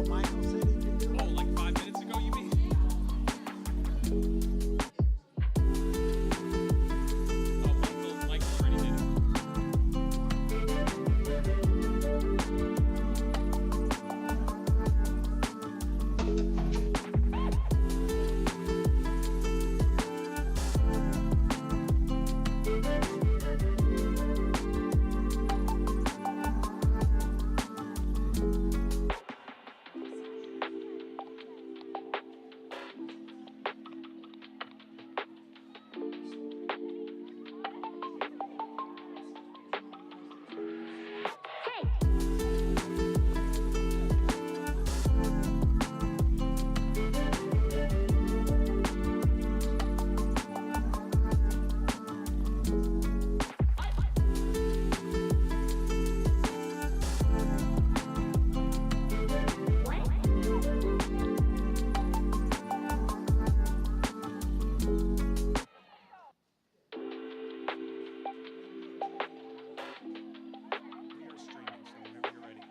Michael said he could do it. Oh, like 5 minutes ago, you mean? Oh, Michael already did it. We are streaming, so whenever you're ready.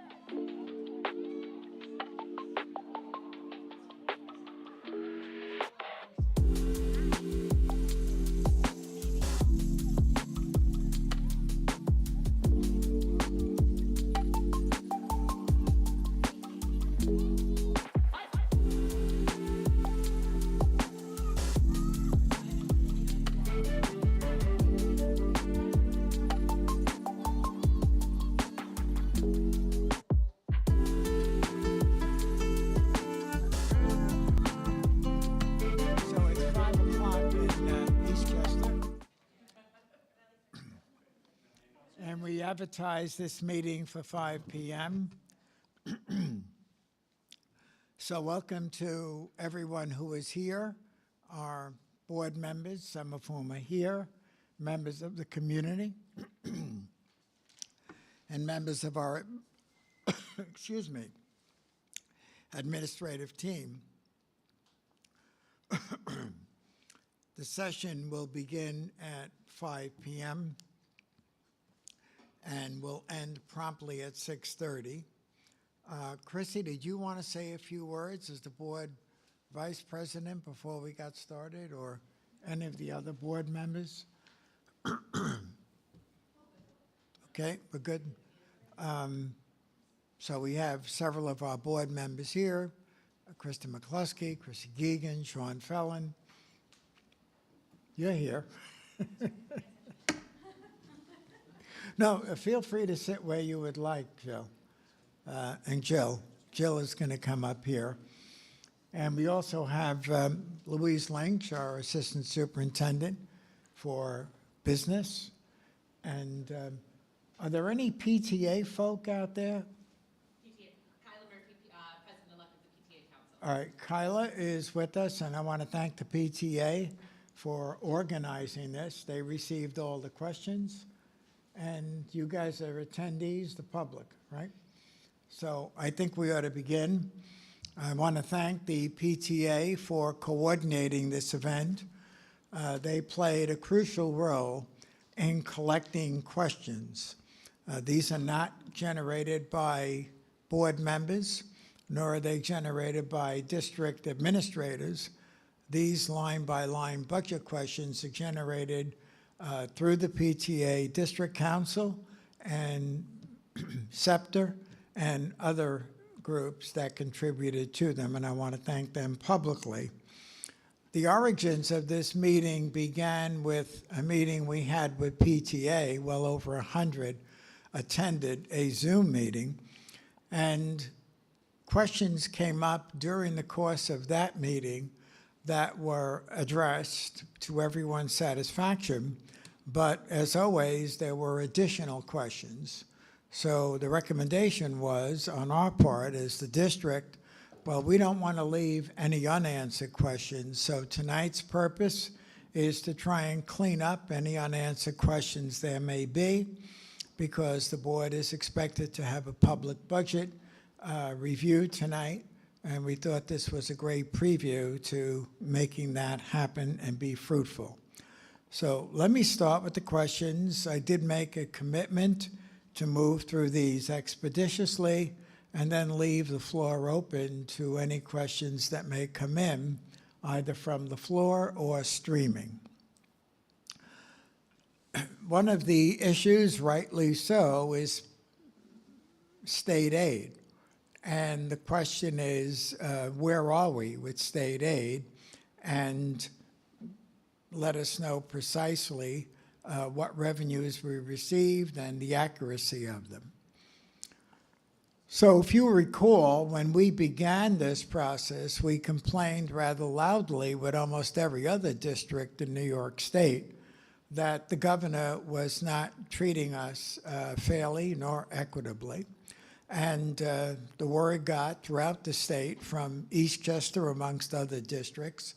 So it's 5 o'clock in Eastchester. And we advertised this meeting for 5 p.m. So welcome to everyone who is here, our board members, some of whom are here, members of the community, and members of our, excuse me, administrative team. The session will begin at 5 p.m. and will end promptly at 6:30. Chrissy, did you want to say a few words as the board vice president before we got started, or any of the other board members? Okay, we're good. So we have several of our board members here: Krista McCluskey, Chrissy Geegan, Sean Fellon. You're here. No, feel free to sit where you would like, Jill. And Jill is going to come up here. And we also have Louise Lynch, our assistant superintendent for business. And are there any PTA folk out there? PTA, Kyla Murphy, President-elect of the PTA Council. All right, Kyla is with us, and I want to thank the PTA for organizing this. They received all the questions, and you guys are attendees, the public, right? So I think we ought to begin. I want to thank the PTA for coordinating this event. They played a crucial role in collecting questions. These are not generated by board members, nor are they generated by district administrators. These line-by-line budget questions are generated through the PTA District Council and SEPTA and other groups that contributed to them, and I want to thank them publicly. The origins of this meeting began with a meeting we had with PTA. Well over 100 attended a Zoom meeting, and questions came up during the course of that meeting that were addressed to everyone's satisfaction, but as always, there were additional questions. So the recommendation was, on our part as the district, well, we don't want to leave any unanswered questions, so tonight's purpose is to try and clean up any unanswered questions there may be, because the board is expected to have a public budget review tonight, and we thought this was a great preview to making that happen and be fruitful. So let me start with the questions. I did make a commitment to move through these expeditiously, and then leave the floor open to any questions that may come in, either from the floor or streaming. One of the issues, rightly so, is state aid. And the question is, where are we with state aid? And let us know precisely what revenues we received and the accuracy of them. So if you recall, when we began this process, we complained rather loudly with almost every other district in New York State that the governor was not treating us fairly nor equitably. And the word got throughout the state from Eastchester, amongst other districts,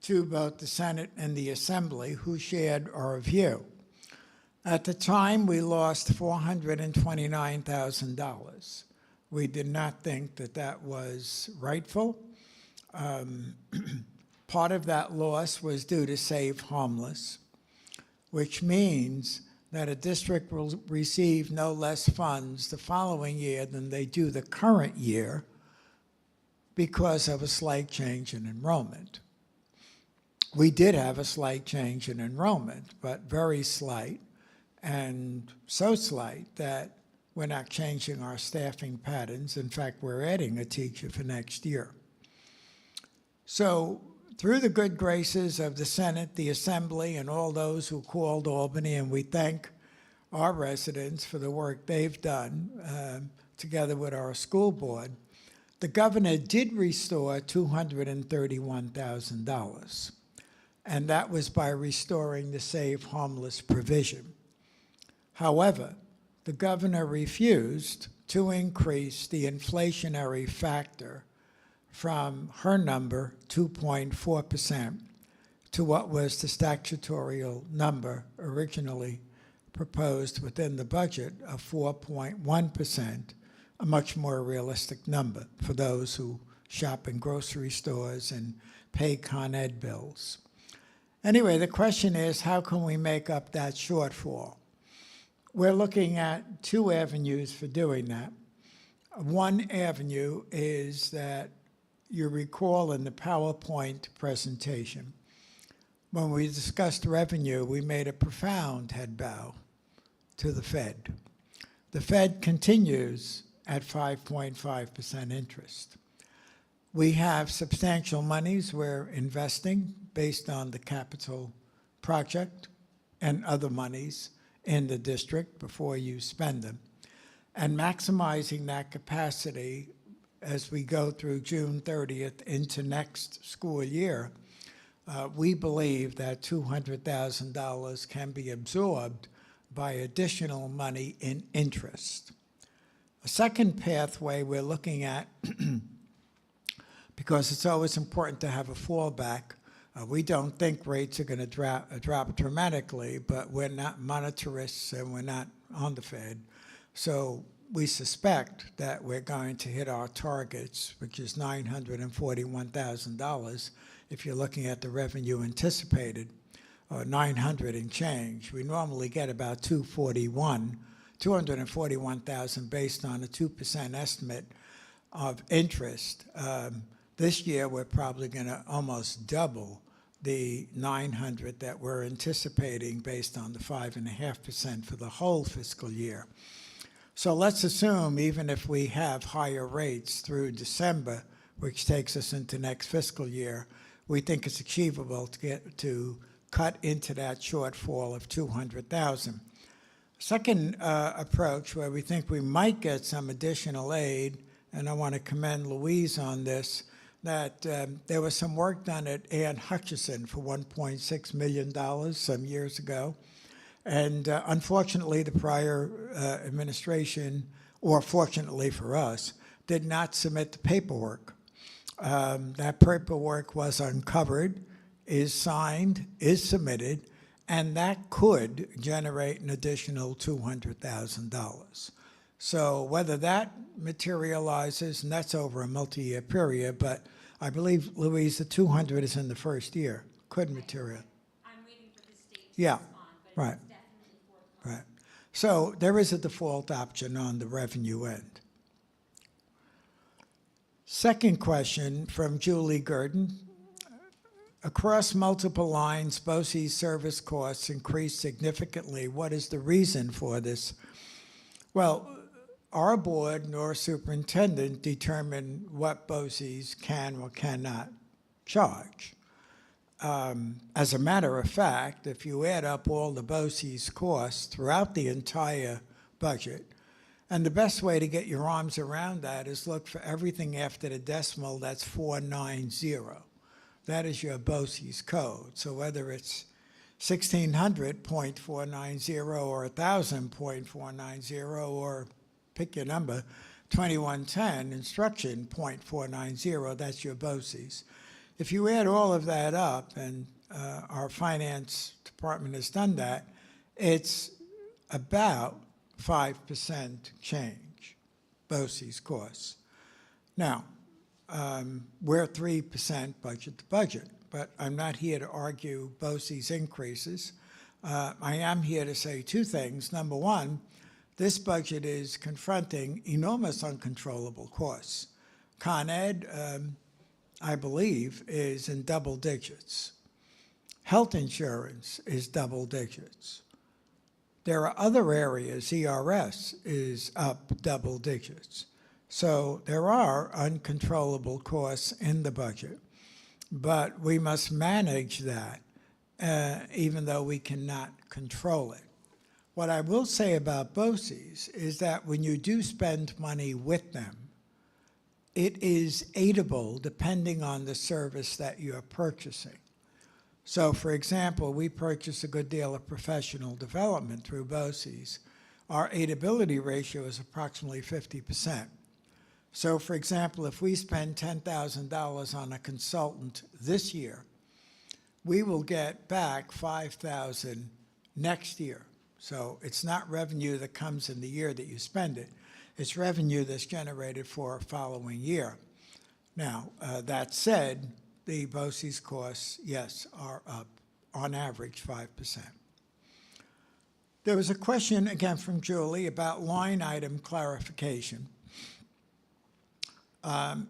to both the Senate and the Assembly, who shared our view. At the time, we lost $429,000. We did not think that that was rightful. Part of that loss was due to Save Homeless, which means that a district will receive no less funds the following year than they do the current year because of a slight change in enrollment. We did have a slight change in enrollment, but very slight, and so slight that we're not changing our staffing patterns. In fact, we're adding a teacher for next year. So through the good graces of the Senate, the Assembly, and all those who called Albany, and we thank our residents for the work they've done together with our school board, the governor did restore $231,000, and that was by restoring the Save Homeless provision. However, the governor refused to increase the inflationary factor from her number, 2.4%, to what was the statutory number originally proposed within the budget of 4.1%, a much more realistic number for those who shop in grocery stores and pay Con Ed bills. Anyway, the question is, how can we make up that shortfall? We're looking at two avenues for doing that. One avenue is that you recall in the PowerPoint presentation, when we discussed revenue, we made a profound head bow to the Fed. The Fed continues at 5.5% interest. We have substantial monies we're investing based on the capital project and other monies in the district before you spend them. And maximizing that capacity as we go through June 30th into next school year, we believe that $200,000 can be absorbed by additional money in interest. A second pathway we're looking at, because it's always important to have a fallback. We don't think rates are going to drop dramatically, but we're not monetarists and we're not on the Fed. So we suspect that we're going to hit our targets, which is $941,000 if you're looking at the revenue anticipated, or 900 and change. We normally get about 241,000 based on a 2% estimate of interest. This year, we're probably going to almost double the 900 that we're anticipating based on the 5.5% for the whole fiscal year. So let's assume even if we have higher rates through December, which takes us into next fiscal year, we think it's achievable to cut into that shortfall of 200,000. Second approach where we think we might get some additional aid, and I want to commend Louise on this, that there was some work done at Ann Hutchison for $1.6 million some years ago. And unfortunately, the prior administration, or fortunately for us, did not submit the paperwork. That paperwork was uncovered, is signed, is submitted, and that could generate an additional $200,000. So whether that materializes, and that's over a multi-year period, but I believe, Louise, the 200 is in the first year, could materialize. I'm waiting for the state to respond, but right. it's definitely forthcoming. Right. So there is a default option on the revenue end. Second question from Julie Gurdon. Across multiple lines, BOCES service costs increased significantly. What is the reason for this? Well, our board nor superintendent determine what BOCES can or cannot charge. As a matter of fact, if you add up all the BOCES costs throughout the entire budget, and the best way to get your arms around that is look for everything after the decimal that's 490. That is your BOCES code. So whether it's 1600.490 or 1000.490 or pick your number, 2110 instruction .490, that's your BOCES. If you add all of that up, and our finance department has done that, it's about 5% change, BOCES costs. Now, we're 3% budget to budget, but I'm not here to argue BOCES increases. I am here to say two things. Number one, this budget is confronting enormous uncontrollable costs. Con Ed, I believe, is in double digits. Health insurance is double digits. There are other areas, ERS is up double digits. So there are uncontrollable costs in the budget, but we must manage that even though we cannot control it. What I will say about BOCES is that when you do spend money with them, it is aidable depending on the service that you're purchasing. So, for example, we purchase a good deal of professional development through BOCES. Our aidability ratio is approximately 50%. So, for example, if we spend $10,000 on a consultant this year, we will get back $5,000 next year. So it's not revenue that comes in the year that you spend it. It's revenue that's generated for a following year. Now, that said, the BOCES costs, yes, are up on average 5%. There was a question again from Julie about line item clarification.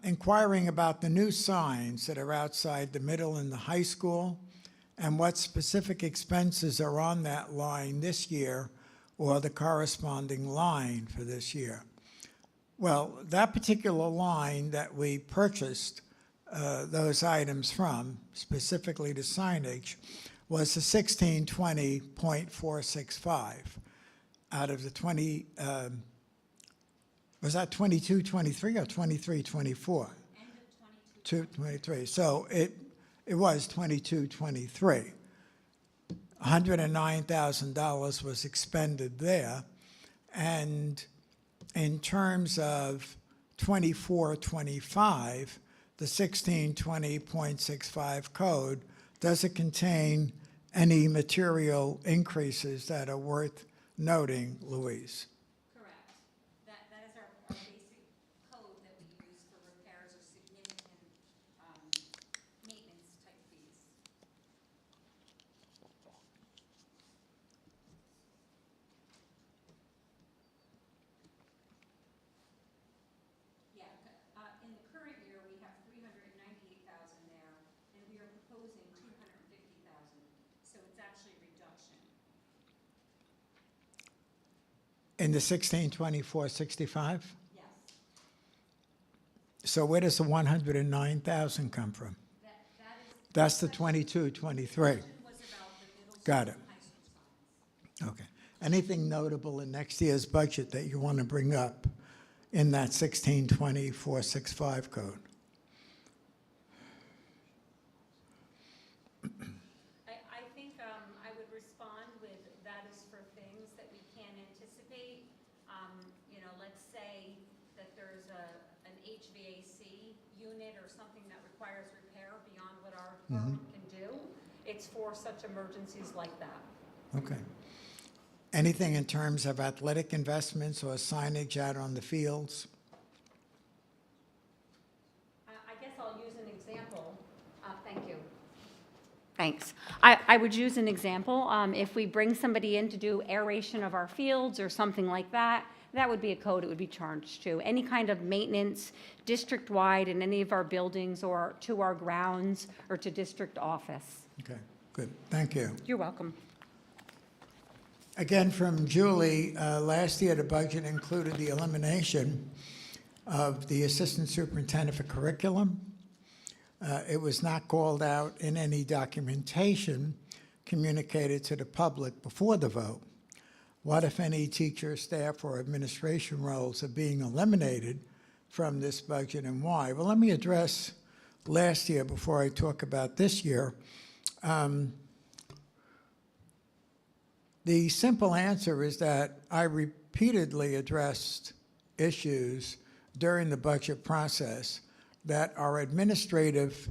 Inquiring about the new signs that are outside the middle and the high school and what specific expenses are on that line this year or the corresponding line for this year. Well, that particular line that we purchased those items from, specifically to signage, was the 1620.465 out of the 20, was that 22-23 or 23-24? End of 22. 23. So it was 22-23. $109,000 was expended there. And in terms of 24-25, the 1620.65 code doesn't contain any material increases that are worth noting, Louise. Correct. That is our basic code that we use for repairs or significant maintenance type fees. Yeah, in the current year, we have $398,000 there, and we are proposing $250,000. So it's actually a reduction. In the 1624.65? Yes. So where does the 109,000 come from? That is. That's the 22-23. Was about the middle Got school it. and high school signs. Okay. Anything notable in next year's budget that you want to bring up in that 1624.65 code? I think I would respond with that is for things that we can't anticipate. Let's say that there's an HVAC unit or something that requires repair beyond what our department can do. It's for such emergencies like that. Okay. Anything in terms of athletic investments or signage out on the fields? I guess I'll use an example. Thank you. Thanks. I would use an example. If we bring somebody in to do aeration of our fields or something like that, that would be a code it would be charged to. Any kind of maintenance district-wide in any of our buildings or to our grounds or to district office. Okay, good. Thank you. You're welcome. Again, from Julie, last year the budget included the elimination of the Assistant Superintendent for Curriculum. It was not called out in any documentation communicated to the public before the vote. What, if any, teacher, staff, or administration roles are being eliminated from this budget and why? Well, let me address last year before I talk about this year. The simple answer is that I repeatedly addressed issues during the budget process that our administrative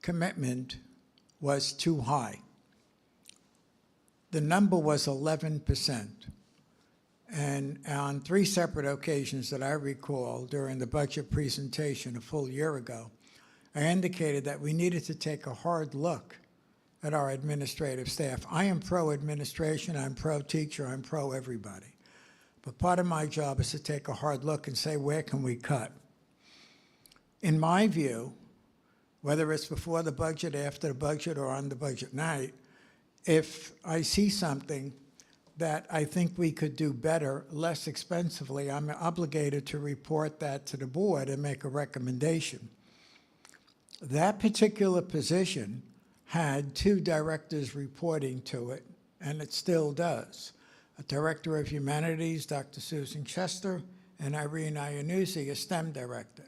commitment was too high. The number was 11%. And on 3 separate occasions that I recall during the budget presentation a full year ago, I indicated that we needed to take a hard look at our administrative staff. I am pro-administration, I'm pro-teacher, I'm pro-everybody. But part of my job is to take a hard look and say, where can we cut? In my view, whether it's before the budget, after the budget, or on the budget night, if I see something that I think we could do better, less expensively, I'm obligated to report that to the board and make a recommendation. That particular position had 2 directors reporting to it, and it still does. A Director of Humanities, Dr. Susan Chester, and Irene Iannuzzi, a STEM director.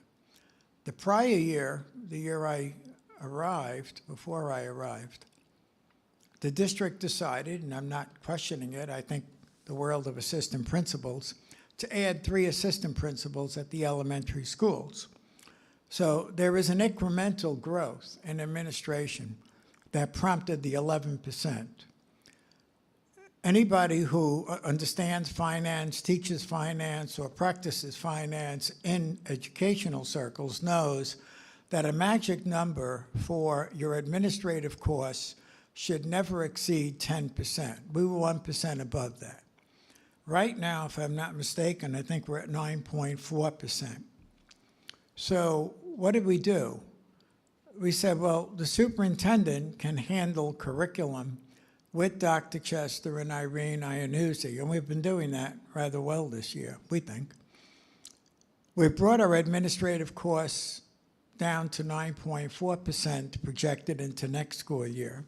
The prior year, the year I arrived, before I arrived, the district decided, and I'm not questioning it, I think the world of assistant principals, to add 3 assistant principals at the elementary schools. So there is an incremental growth in administration that prompted the 11%. Anybody who understands finance, teaches finance, or practices finance in educational circles knows that a magic number for your administrative costs should never exceed 10%. We were 1% above that. Right now, if I'm not mistaken, I think we're at 9.4%. So what did we do? We said, well, the superintendent can handle curriculum with Dr. Chester and Irene Iannuzzi, and we've been doing that rather well this year, we think. We've brought our administrative costs down to 9.4% projected into next school year.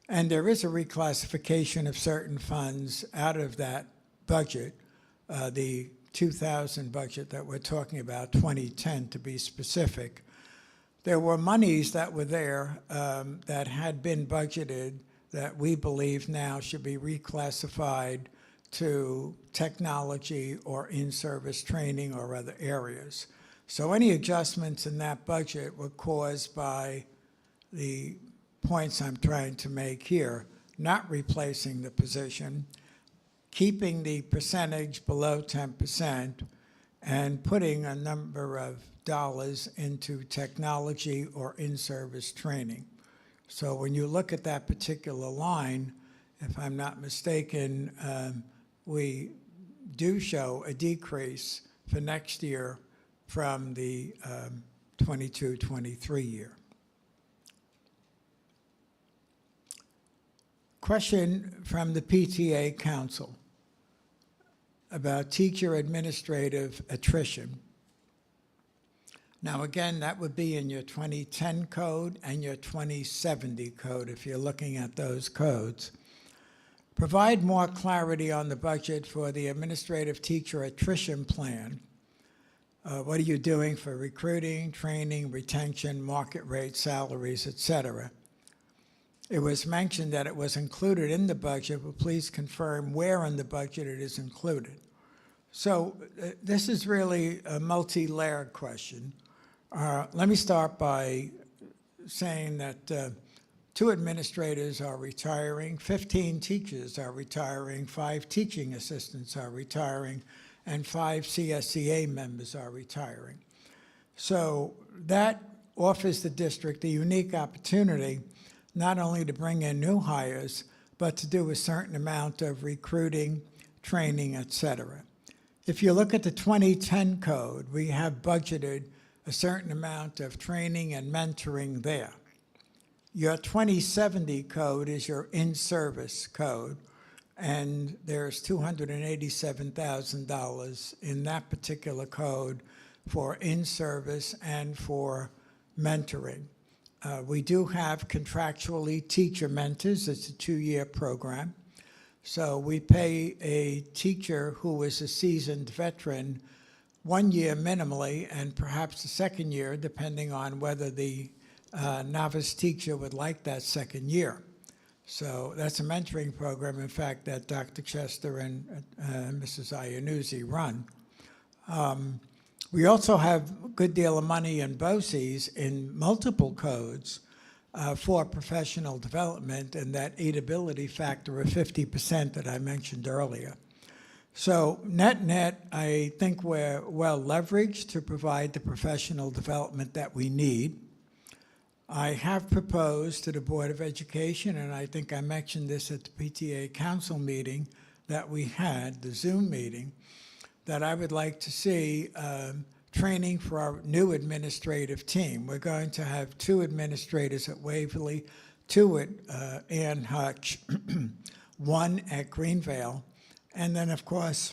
And there is a reclassification of certain funds out of that budget, the 2000 budget that we're talking about, 2010 to be specific. There were monies that were there that had been budgeted that we believe now should be reclassified to technology or in-service training or other areas. So any adjustments in that budget were caused by the points I'm trying to make here, not replacing the position, keeping the percentage below 10%, and putting a number of dollars into technology or in-service training. So when you look at that particular line, if I'm not mistaken, we do show a decrease for next year from the 22-23 year. Question from the PTA Council about teacher administrative attrition. Now again, that would be in your 2010 code and your 2070 code if you're looking at those codes. Provide more clarity on the budget for the administrative teacher attrition plan. What are you doing for recruiting, training, retention, market rate, salaries, etc.? It was mentioned that it was included in the budget, but please confirm where in the budget it is included. So this is really a multi-layered question. Let me start by saying that 2 administrators are retiring, 15 teachers are retiring, 5 teaching assistants are retiring, and 5 CSEA members are retiring. So that offers the district a unique opportunity not only to bring in new hires, but to do a certain amount of recruiting, training, et cetera. if you look at the 2010 code, we have budgeted a certain amount of training and mentoring there. Your 2070 code is your in-service code, and there's $287,000 in that particular code for in-service and for mentoring. We do have contractually teacher mentors. It's a 2-year program. So we pay a teacher who is a seasoned veteran 1 year minimally, and perhaps the second year, depending on whether the novice teacher would like that second year. So that's a mentoring program, in fact, that Dr. Chester and Mrs. Iannuzzi run. We also have a good deal of money in BOCES in multiple codes for professional development and that aidability factor of 50% that I mentioned earlier. So net, I think we're well leveraged to provide the professional development that we need. I have proposed to the Board of Education, and I think I mentioned this at the PTA Council meeting that we had, the Zoom meeting, that I would like to see training for our new administrative team. We're going to have 2 administrators at Waverly, 2 at Ann Hutch, 1 at Greenvale, and then, of course,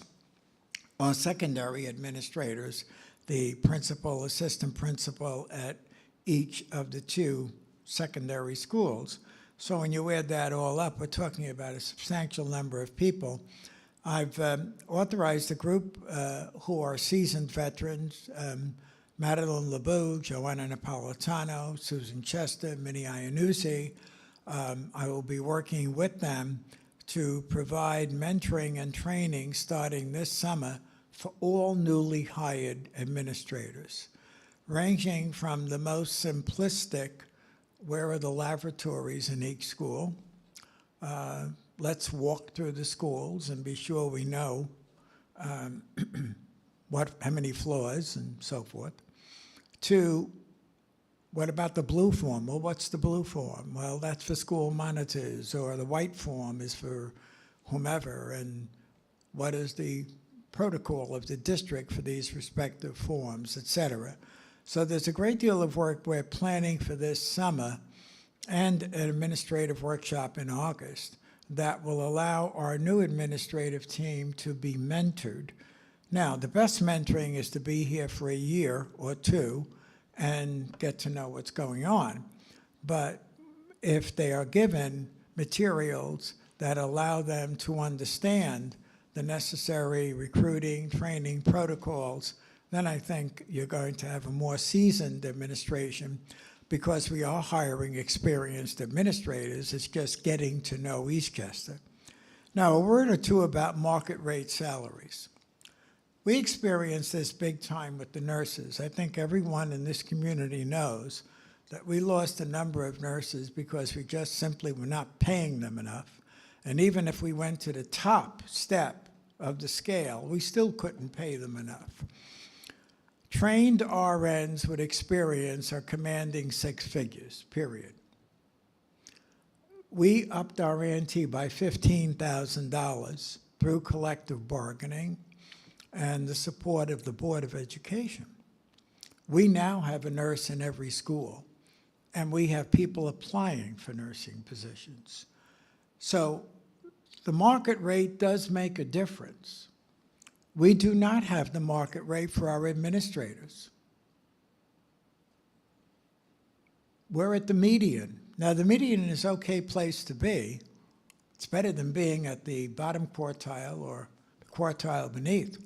our secondary administrators, the principal, assistant principal at each of the 2 secondary schools. So when you add that all up, we're talking about a substantial number of people. I've authorized a group who are seasoned veterans, Madeline LeBeau, Joanna Napolitano, Susan Chester, Minnie Iannuzzi. I will be working with them to provide mentoring and training starting this summer for all newly hired administrators, ranging from the most simplistic, where are the lavatories in each school? Let's walk through the schools and be sure we know how many floors and so forth, to what about the blue form? Well, what's the blue form? Well, that's for school monitors, or the white form is for whomever, and what is the protocol of the district for these respective forms, et cetera. So there's a great deal of work we're planning for this summer and an administrative workshop in August that will allow our new administrative team to be mentored. Now, the best mentoring is to be here for a year or 2 and get to know what's going on. But if they are given materials that allow them to understand the necessary recruiting, training protocols, then I think you're going to have a more seasoned administration, because we are hiring experienced administrators. It's just getting to know Eastchester. Now, a word or 2 about market rate salaries. We experienced this big time with the nurses. I think everyone in this community knows that we lost a number of nurses because we just simply were not paying them enough. And even if we went to the top step of the scale, we still couldn't pay them enough. Trained RNs with experience are commanding 6 figures, period. We upped our ante by $15,000 through collective bargaining and the support of the Board of Education. We now have a nurse in every school, and we have people applying for nursing positions. So the market rate does make a difference. We do not have the market rate for our administrators. We're at the median. Now, the median is an okay place to be. It's better than being at the bottom quartile or the quartile beneath.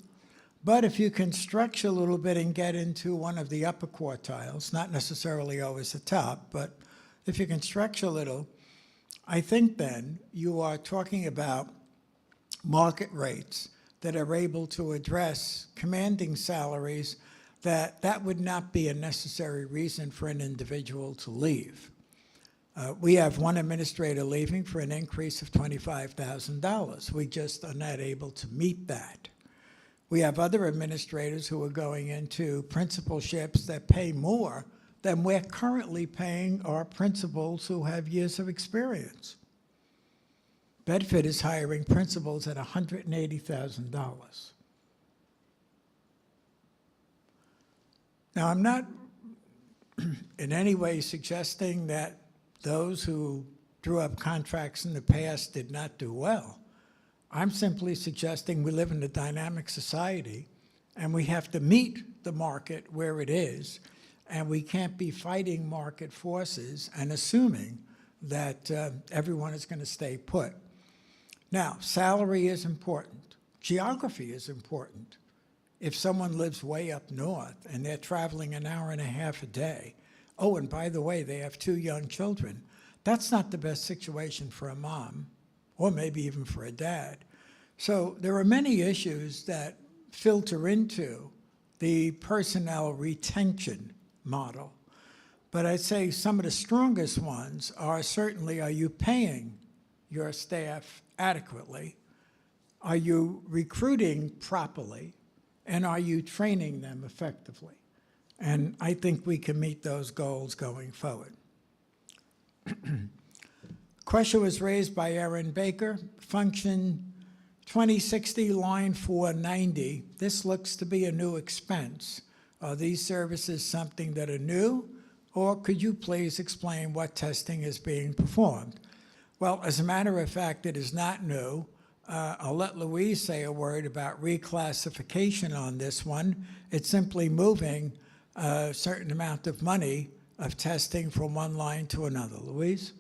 But if you can stretch a little bit and get into one of the upper quartiles, not necessarily always the top, but if you can stretch a little, I think then you are talking about market rates that are able to address commanding salaries that would not be a necessary reason for an individual to leave. We have one administrator leaving for an increase of $25,000. We just are not able to meet that. We have other administrators who are going into principalships that pay more than we're currently paying our principals who have years of experience. Bedford is hiring principals at $180,000. Now, I'm not in any way suggesting that those who drew up contracts in the past did not do well. I'm simply suggesting we live in a dynamic society, and we have to meet the market where it is, and we can't be fighting market forces and assuming that everyone is going to stay put. Now, salary is important. Geography is important. If someone lives way up north and they're traveling an hour and a half a day, oh, and by the way, they have 2 young children, that's not the best situation for a mom, or maybe even for a dad. So there are many issues that filter into the personnel retention model. But I'd say some of the strongest ones are certainly, are you paying your staff adequately? Are you recruiting properly? And are you training them effectively? And I think we can meet those goals going forward. Question was raised by Aaron Baker. Function 2060, line 490. This looks to be a new expense. Are these services something that are new? Or could you please explain what testing is being performed? Well, as a matter of fact, it is not new. I'll let Louise say a word about reclassification on this one. It's simply moving a certain amount of money of testing from one line to another. Louise?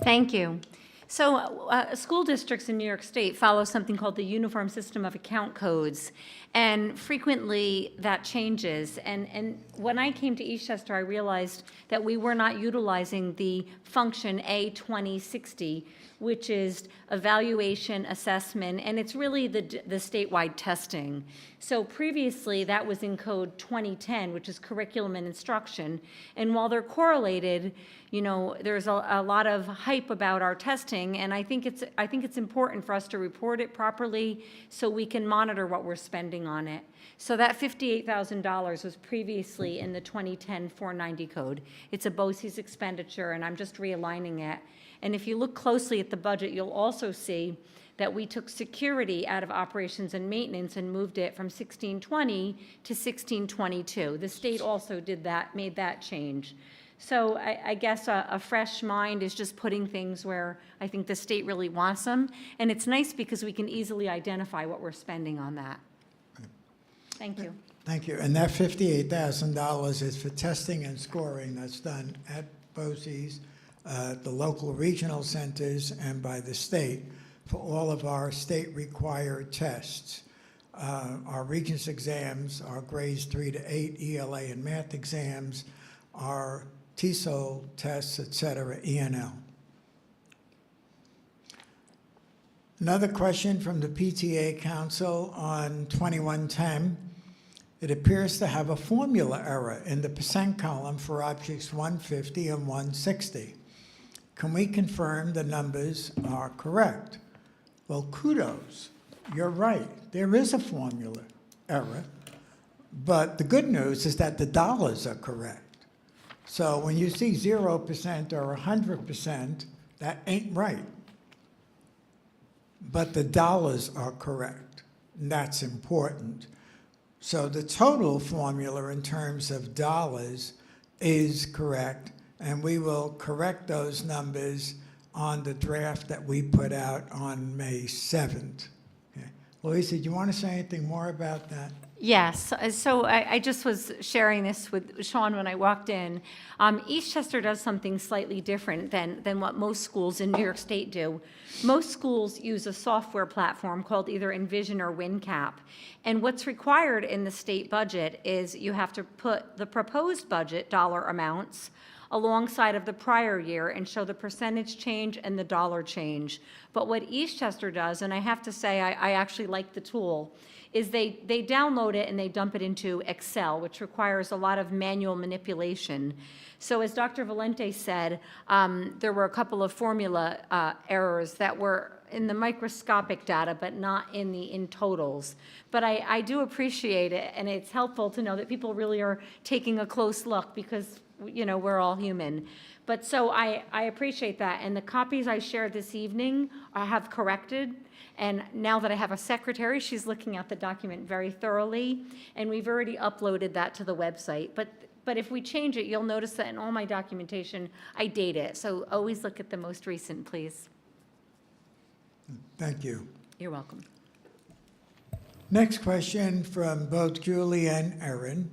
Thank you. So school districts in New York State follow something called the Uniform System of Account Codes, and frequently that changes. And when I came to Eastchester, I realized that we were not utilizing the function A2060, which is evaluation, assessment, and it's really the statewide testing. So previously, that was in code 2010, which is curriculum and instruction. And while they're correlated, you know, there's a lot of hype about our testing, and I think it's important for us to report it properly so we can monitor what we're spending on it. So that $58,000 was previously in the 2010 490 code. It's a BOCES expenditure, and I'm just realigning it. And if you look closely at the budget, you'll also see that we took security out of operations and maintenance and moved it from 1620 to 1622. The state also did that, made that change. So I guess a fresh mind is just putting things where I think the state really wants them. And it's nice because we can easily identify what we're spending on that. Thank you. Thank you. And that $58,000 is for testing and scoring that's done at BOCES, the local regional centers, and by the state for all of our state-required tests. Our Regents exams, our grades 3 to 8, ELA and math exams, our TESOL tests, et cetera, ENL. Another question from the PTA Council on 2110. It appears to have a formula error in the percent column for objects 150 and 160. Can we confirm the numbers are correct? Well, kudos. You're right. There is a formula error. But the good news is that the dollars are correct. So when you see 0% or 100%, that ain't right. But the dollars are correct. And that's important. So the total formula in terms of dollars is correct, and we will correct those numbers on the draft that we put out on May 7th. Okay. Louisa, do you want to say anything more about that? Yes, so I just was sharing this with Sean when I walked in. Eastchester does something slightly different than what most schools in New York State do. Most schools use a software platform called either Envision or WinCap. And what's required in the state budget is you have to put the proposed budget dollar amounts alongside of the prior year and show the percentage change and the dollar change. But what Eastchester does, and I have to say I actually like the tool, is they download it and they dump it into Excel, which requires a lot of manual manipulation. So as Dr. Valente said, there were a couple of formula errors that were in the microscopic data, but not in totals. But I do appreciate it, and it's helpful to know that people really are taking a close look, because you know, we're all human. But so I appreciate that, and the copies I shared this evening I have corrected, and now that I have a secretary, she's looking at the document very thoroughly, and we've already uploaded that to the website. But if we change it, you'll notice that in all my documentation, I date it, so always look at the most recent, please. Thank you. You're welcome. Next question from both Julie and Erin.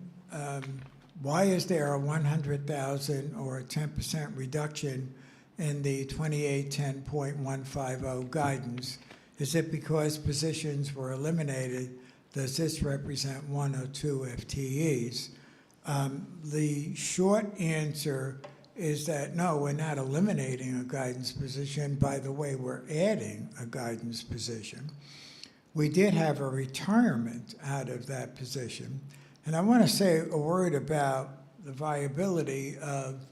Why is there a 100,000 or a 10% reduction in the 2810.150 guidance? Is it because positions were eliminated? Does this represent 1 or 2 FTEs? The short answer is that no, we're not eliminating a guidance position. By the way, we're adding a guidance position. We did have a retirement out of that position. And I want to say a word about the viability of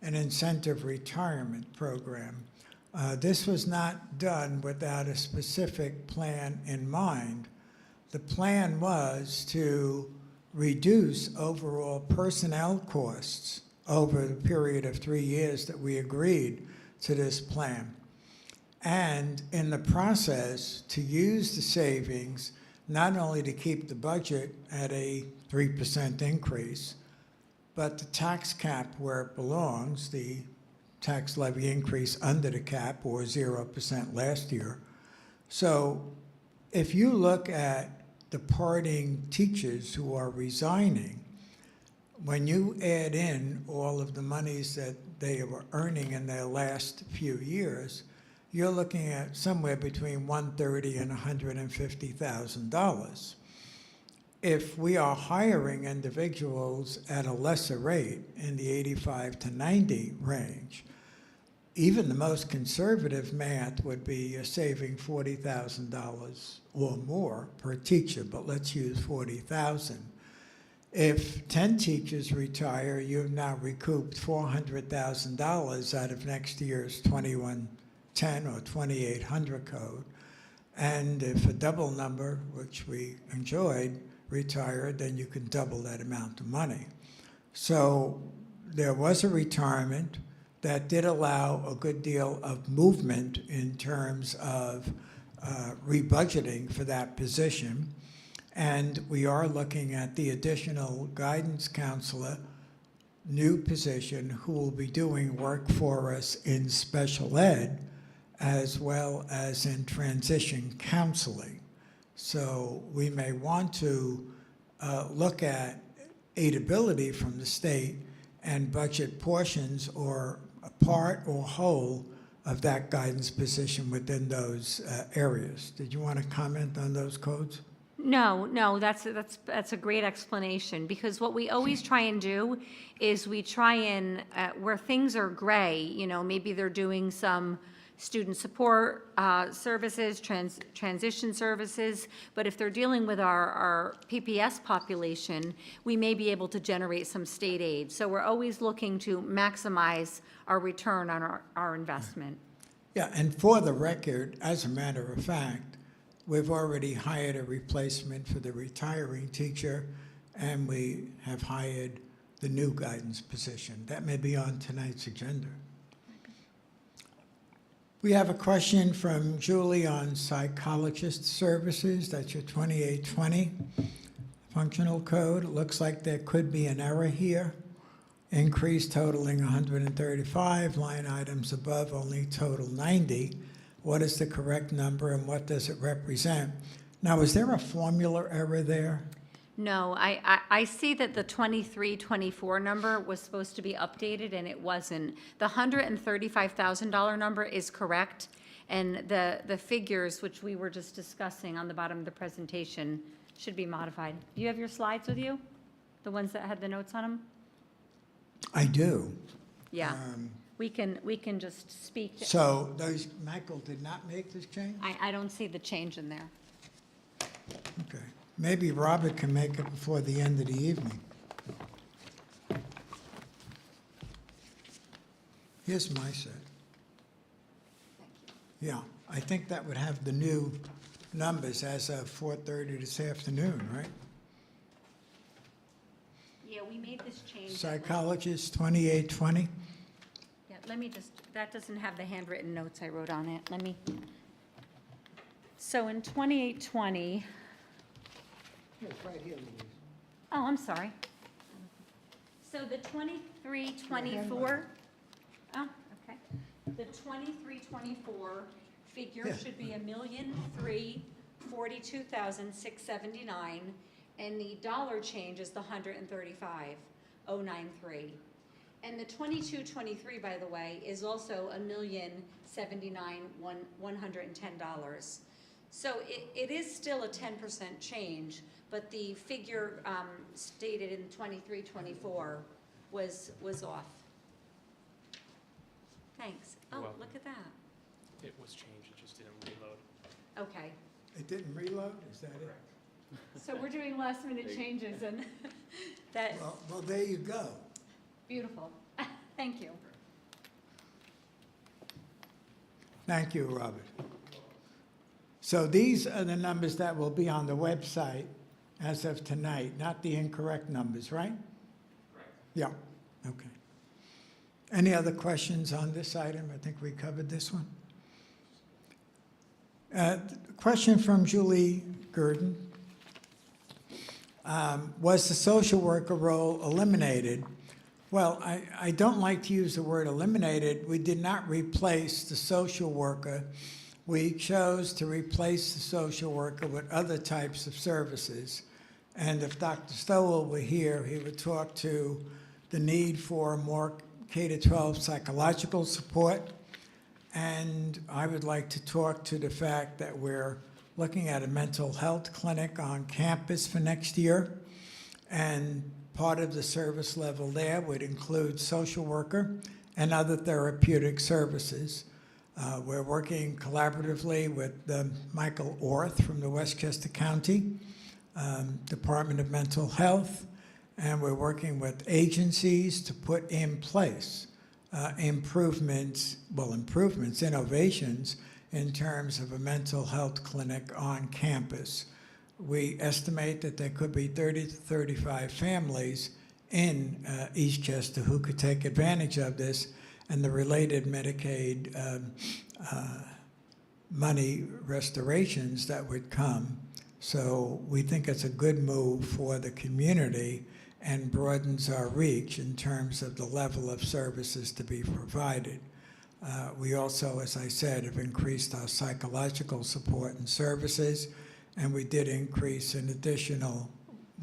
an incentive retirement program. This was not done without a specific plan in mind. The plan was to reduce overall personnel costs over the period of 3 years that we agreed to this plan. And in the process, to use the savings not only to keep the budget at a 3% increase, but the tax cap where it belongs, the tax levy increase under the cap, or 0% last year. So if you look at departing teachers who are resigning, when you add in all of the monies that they were earning in their last few years, you're looking at somewhere between $130,000 and $150,000. If we are hiring individuals at a lesser rate in the 85 to 90 range, even the most conservative math would be you're saving $40,000 or more per teacher, but let's use $40,000. If 10 teachers retire, you've now recouped $400,000 out of next year's 2110 or 2800 code. And if a double number, which we enjoyed, retired, then you can double that amount of money. So there was a retirement that did allow a good deal of movement in terms of rebudgeting for that position. And we are looking at the additional guidance counselor, new position, who will be doing work for us in special ed as well as in transition counseling. So we may want to look at aidability from the state and budget portions or a part or whole of that guidance position within those areas. Did you want to comment on those codes? No, that's a great explanation, because what we always try and do is we try and, where things are gray, you know, maybe they're doing some student support services, transition services, but if they're dealing with our PPS population, we may be able to generate some state aid. So we're always looking to maximize our return on our investment. Yeah, and for the record, as a matter of fact, we've already hired a replacement for the retiring teacher, and we have hired the new guidance position. That may be on tonight's agenda. We have a question from Julie on psychologist services. That's your 2820 functional code. It looks like there could be an error here. Increase totaling 135, line items above only total 90. What is the correct number and what does it represent? Now, is there a formula error there? No, I see that the 23-24 number was supposed to be updated and it wasn't. The $135,000 number is correct, and the figures, which we were just discussing on the bottom of the presentation, should be modified. Do you have your slides with you? The ones that had the notes on them? I do. Yeah. We can just speak. So those, Michael did not make this change? I don't see the change in there. Okay. Maybe Robert can make it before the end of the evening. Here's my set. Yeah, I think that would have the new numbers as of 4:30 this afternoon, right? Yeah, we made this change. Psychologist, 2820. Yeah, let me just, that doesn't have the handwritten notes I wrote on it. Let me. So in 2820. Yes, right here, Louise. Oh, I'm sorry. So the 2324, oh, okay. The 2324 figure Yeah. should be 1,342,679, and the dollar change is the 135,093. And the 2223, by the way, is also $1,079,110. So it is still a 10% change, but the figure stated in 2324 was off. Thanks. You're Oh, welcome. look at that. It was changed, it just didn't reload. Okay, It didn't reload, is that it? so we're doing last minute changes and that, Well, there you go. beautiful. Thank you. Thank you, Robert. So these are the numbers that will be on the website as of tonight, not the incorrect numbers, right? Correct. Yeah, okay. Any other questions on this item? I think we covered this one. Question from Julie Gurdon. Was the social worker role eliminated? Well, I don't like to use the word eliminated. We did not replace the social worker. We chose to replace the social worker with other types of services. And if Dr. Stowell were here, he would talk to the need for more K-12 psychological support. And I would like to talk to the fact that we're looking at a mental health clinic on campus for next year. And part of the service level there would include social worker and other therapeutic services. We're working collaboratively with Michael Orth from the Westchester County Department of Mental Health, and we're working with agencies to put in place innovations in terms of a mental health clinic on campus. We estimate that there could be 30 to 35 families in Eastchester who could take advantage of this, and the related Medicaid money restorations that would come. So we think it's a good move for the community and broadens our reach in terms of the level of services to be provided. We also, as I said, have increased our psychological support and services, and we did increase an additional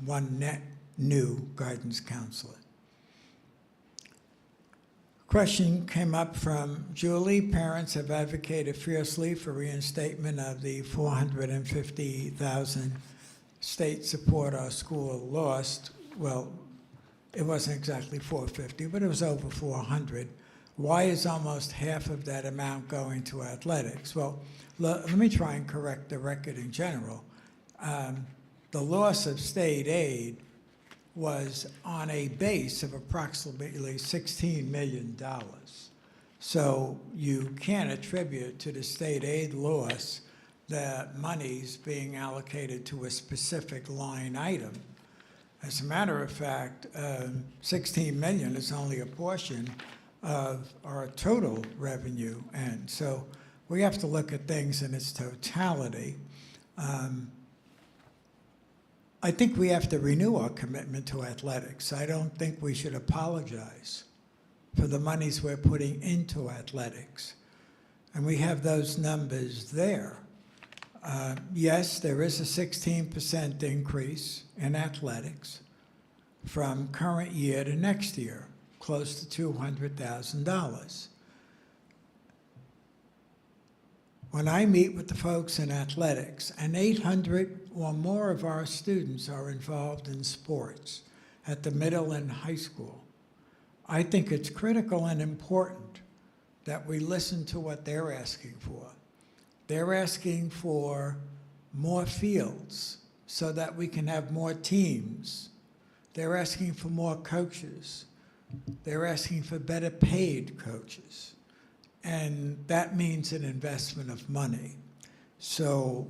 one net new guidance counselor. Question came up from Julie. Parents have advocated fiercely for reinstatement of the $450,000 state support our school lost. Well, it wasn't exactly 450, but it was over 400. Why is almost half of that amount going to athletics? Well, let me try and correct the record in general. The loss of state aid was on a base of approximately $16 million. So you can't attribute to the state aid loss the monies being allocated to a specific line item. As a matter of fact, 16 million is only a portion of our total revenue, and so we have to look at things in its totality. I think we have to renew our commitment to athletics. I don't think we should apologize for the monies we're putting into athletics. And we have those numbers there. Yes, there is a 16% increase in athletics from current year to next year, close to $200,000. When I meet with the folks in athletics, and 800 or more of our students are involved in sports at the middle and high school, I think it's critical and important that we listen to what they're asking for. They're asking for more fields so that we can have more teams. They're asking for more coaches. They're asking for better paid coaches. And that means an investment of money. So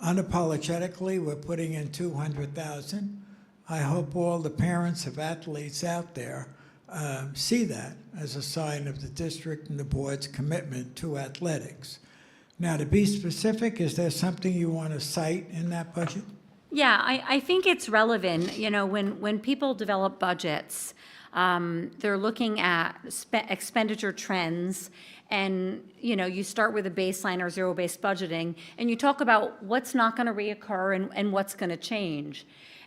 unapologetically, we're putting in $200,000. I hope all the parents of athletes out there see that as a sign of the district and the board's commitment to athletics. Now, to be specific, is there something you want to cite in that budget? Yeah, I think it's relevant, you know, when people develop budgets, they're looking at expenditure trends, and, you know, you start with a baseline or zero-based budgeting, and you talk about what's not going to reoccur and what's going to change.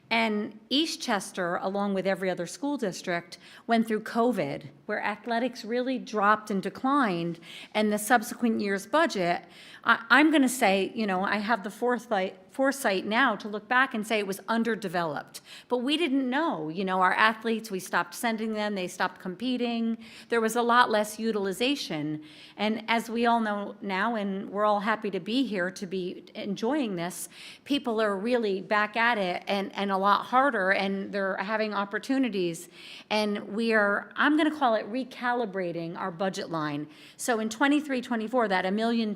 And Eastchester, along with every other school district, went through COVID, where athletics really dropped and declined, and the subsequent year's budget, I'm going to say, you know, I have the foresight now to look back and say it was underdeveloped. But we didn't know, you know, our athletes, we stopped sending them, they stopped competing. There was a lot less utilization. And as we all know now, and we're all happy to be here to be enjoying this, people are really back at it and a lot harder, and they're having opportunities. And I'm going to call it recalibrating our budget line. So in 23-24, that $1.2 million,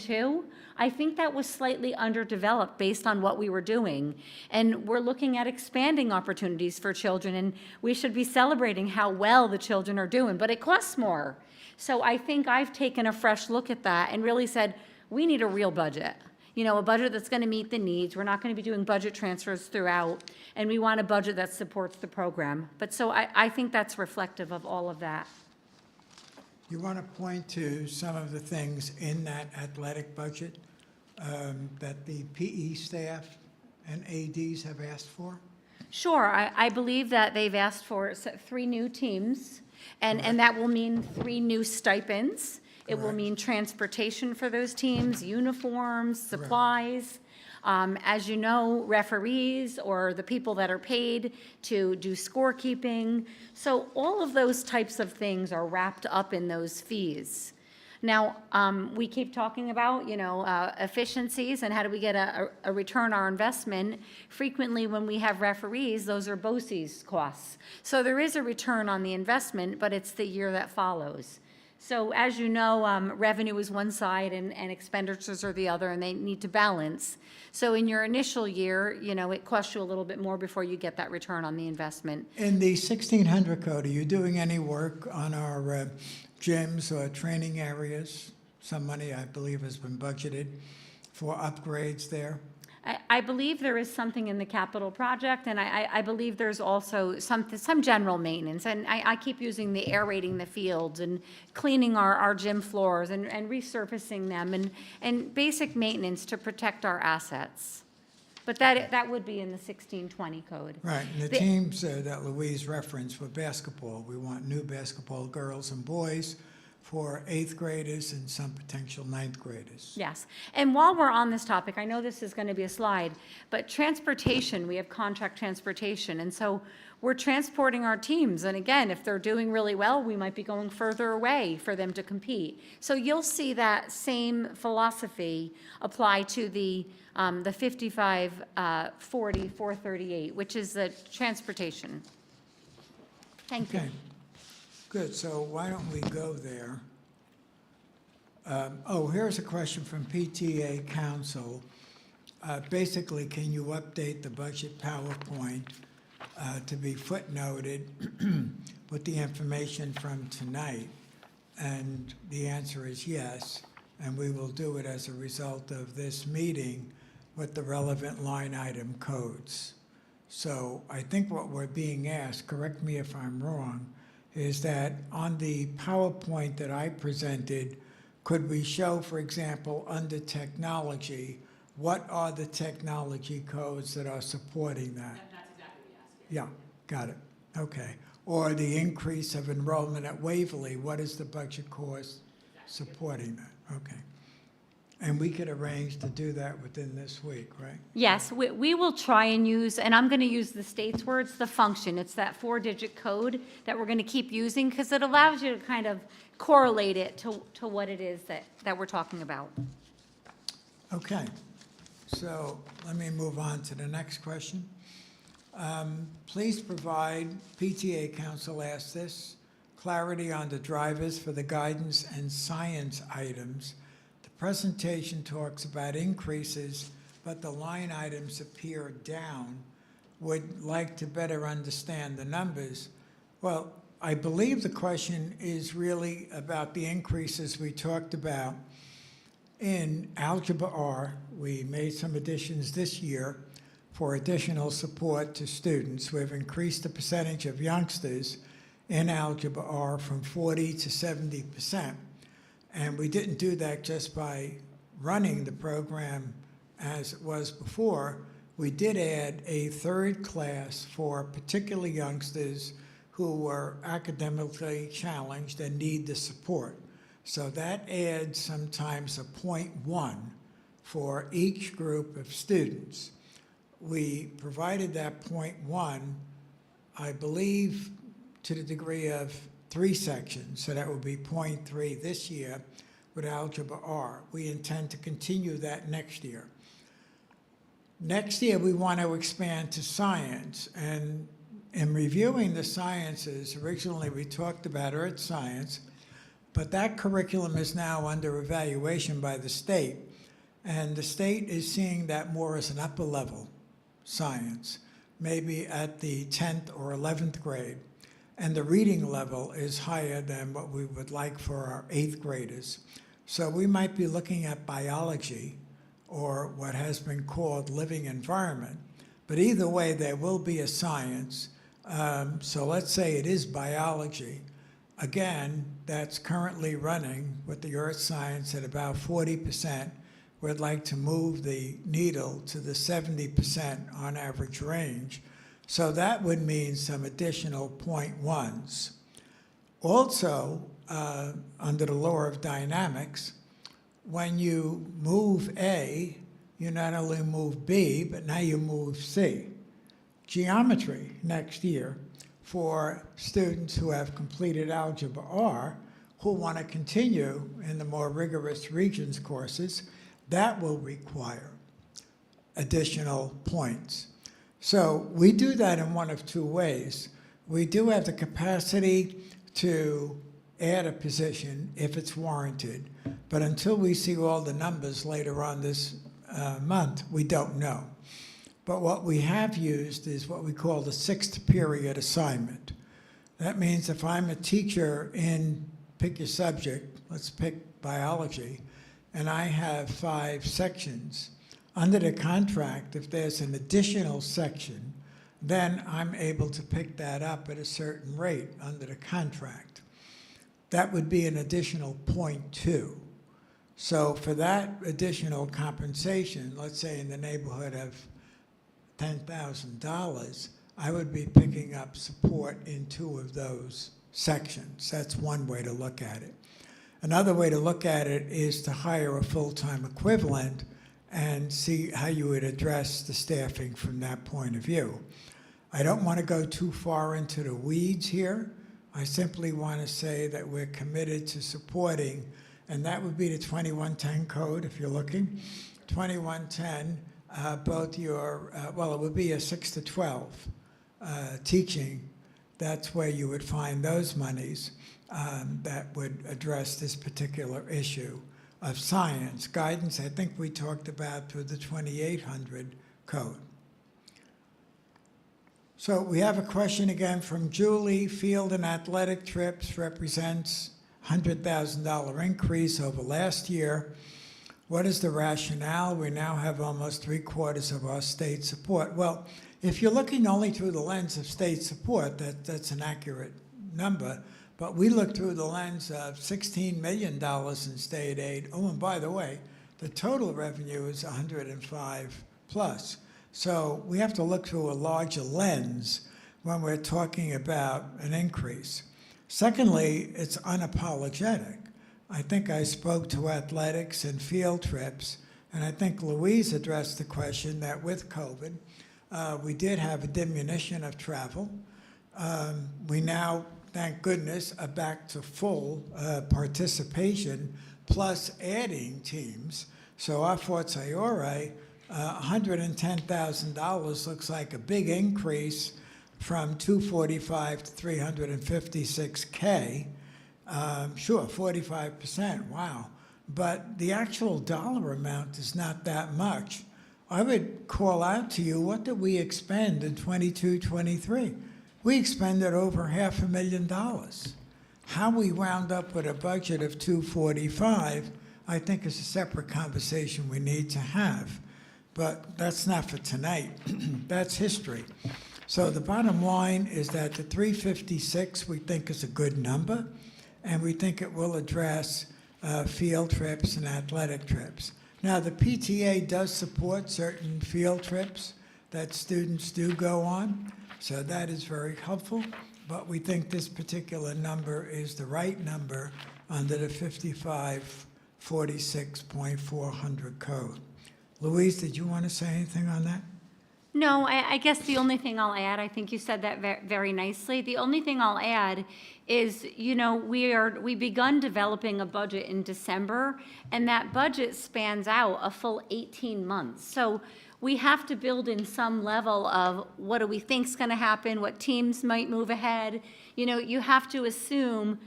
I think that was slightly underdeveloped based on what we were doing. And we're looking at expanding opportunities for children, and we should be celebrating how well the children are doing, but it costs more. So I think I've taken a fresh look at that and really said, we need a real budget. You know, a budget that's going to meet the needs. We're not going to be doing budget transfers throughout, and we want a budget that supports the program. But so I think that's reflective of all of that. You want to point to some of the things in that athletic budget that the PE staff and ADs have asked for? Sure, I believe that they've asked for 3 new teams, and that will mean 3 new stipends. It will Correct. mean transportation for those teams, uniforms, supplies. As you know, referees or the people that are paid to do scorekeeping. So all of those types of things are wrapped up in those fees. Now, we keep talking about, you know, efficiencies and how do we get a return on our investment. Frequently, when we have referees, those are BOCES costs. So there is a return on the investment, but it's the year that follows. So as you know, revenue is one side and expenditures are the other, and they need to balance. So in your initial year, you know, it costs you a little bit more before you get that return on the investment. In the 1600 code, are you doing any work on our gyms or training areas? Some money, I believe, has been budgeted for upgrades there. I believe there is something in the capital project, and I believe there's also some general maintenance. And I keep using the aerating the fields and cleaning our gym floors and resurfacing them and basic maintenance to protect our assets. But that would be in the 1620 code. Right, and the teams that Louise referenced for basketball, we want new basketball girls and boys for 8th graders and some potential 9th graders. Yes, and while we're on this topic, I know this is going to be a slide, but transportation, we have contract transportation, and so we're transporting our teams, and again, if they're doing really well, we might be going further away for them to compete. So you'll see that same philosophy apply to the 5540-438, which is the transportation. Thank you. Okay, good, so why don't we go there? Here's a question from PTA Council. Basically, can you update the budget PowerPoint to be footnoted with the information from tonight? And the answer is yes, and we will do it as a result of this meeting with the relevant line item codes. So I think what we're being asked, correct me if I'm wrong, is that on the PowerPoint that I presented, could we show, for example, under technology, what are the technology codes that are supporting that? That's exactly what you asked. Yeah, got it. Okay. Or the increase of enrollment at Waverly, what is the budget cost supporting that? Okay. And we could arrange to do that within this week, right? Yes, we will try and use, and I'm going to use the state's words, the function. It's that 4-digit code that we're going to keep using because it allows you to kind of correlate it to what it is that we're talking about. Okay. So let me move on to the next question. Please provide, PTA Council asked this, clarity on the drivers for the guidance and science items. The presentation talks about increases, but the line items appear down. would like to better understand the numbers. Well, I believe the question is really about the increases we talked about in Algebra R. We made some additions this year for additional support to students. We've increased the percentage of youngsters in Algebra R from 40 to 70%. And we didn't do that just by running the program as it was before. We did add a third class for particular youngsters who were academically challenged and need the support. So that adds sometimes a 0.1 for each group of students. We provided that 0.1, I believe, to the degree of 3 sections, so that would be 0.3 this year with Algebra R. We intend to continue that next year. Next year, we want to expand to science, and in reviewing the sciences, originally we talked about earth science, but that curriculum is now under evaluation by the state, and the state is seeing that more as an upper level science, maybe at the 10th or 11th grade. And the reading level is higher than what we would like for our 8th graders. So we might be looking at biology, or what has been called living environment. But either way, there will be a science. So let's say it is biology. Again, that's currently running with the earth science at about 40%. We'd like to move the needle to the 70% on average range. So that would mean some additional 0.1s. Also, under the law of dynamics, when you move A, you not only move B, but now you move C. Geometry next year for students who have completed Algebra R, who want to continue in the more rigorous Regents courses, that will require additional points. So we do that in one of 2 ways. We do have the capacity to add a position if it's warranted, but until we see all the numbers later on this month, we don't know. But what we have used is what we call the 6th period assignment. That means if I'm a teacher in, pick your subject, let's pick biology, and I have 5 sections, under the contract, if there's an additional section, then I'm able to pick that up at a certain rate under the contract. That would be an additional 0.2. So for that additional compensation, let's say in the neighborhood of $10,000, I would be picking up support in 2 of those sections. That's one way to look at it. Another way to look at it is to hire a full-time equivalent and see how you would address the staffing from that point of view. I don't want to go too far into the weeds here. I simply want to say that we're committed to supporting, and that would be the 2110 code if you're looking. 2110, both your, well, it would be a 6 to 12 teaching. That's where you would find those monies that would address this particular issue of science. Guidance, I think we talked about through the 2800 code. So we have a question again from Julie. Field and athletic trips represents $100,000 increase over last year. What is the rationale? We now have almost 3/4 of our state support. Well, if you're looking only through the lens of state support, that's an accurate number. But we look through the lens of $16 million in state aid. Oh, and by the way, the total revenue is 105 plus. So we have to look through a larger lens when we're talking about an increase. Secondly, it's unapologetic. I think I spoke to athletics and field trips, and I think Louise addressed the question that with COVID, we did have a diminution of travel. We now, thank goodness, are back to full participation, plus adding teams. So our Forza Iore, $110,000 looks like a big increase from 245 to 356K. Sure, 45%, wow. But the actual dollar amount is not that much. I would call out to you, what did we expend in 22, 23? We expended over $500,000. How we wound up with a budget of 245, I think is a separate conversation we need to have. But that's not for tonight. That's history. So the bottom line is that the 356 we think is a good number, and we think it will address field trips and athletic trips. Now, the PTA does support certain field trips that students do go on, so that is very helpful, but we think this particular number is the right number under the 5546.400 code. Louise, did you want to say anything on that? No, I guess the only thing I'll add, I think you said that very nicely. The only thing I'll add is, you know, we begun developing a budget in December, and that budget spans out a full 18 months. So we have to build in some level of what do we think's going to happen, what teams might move ahead. You know, you have to assume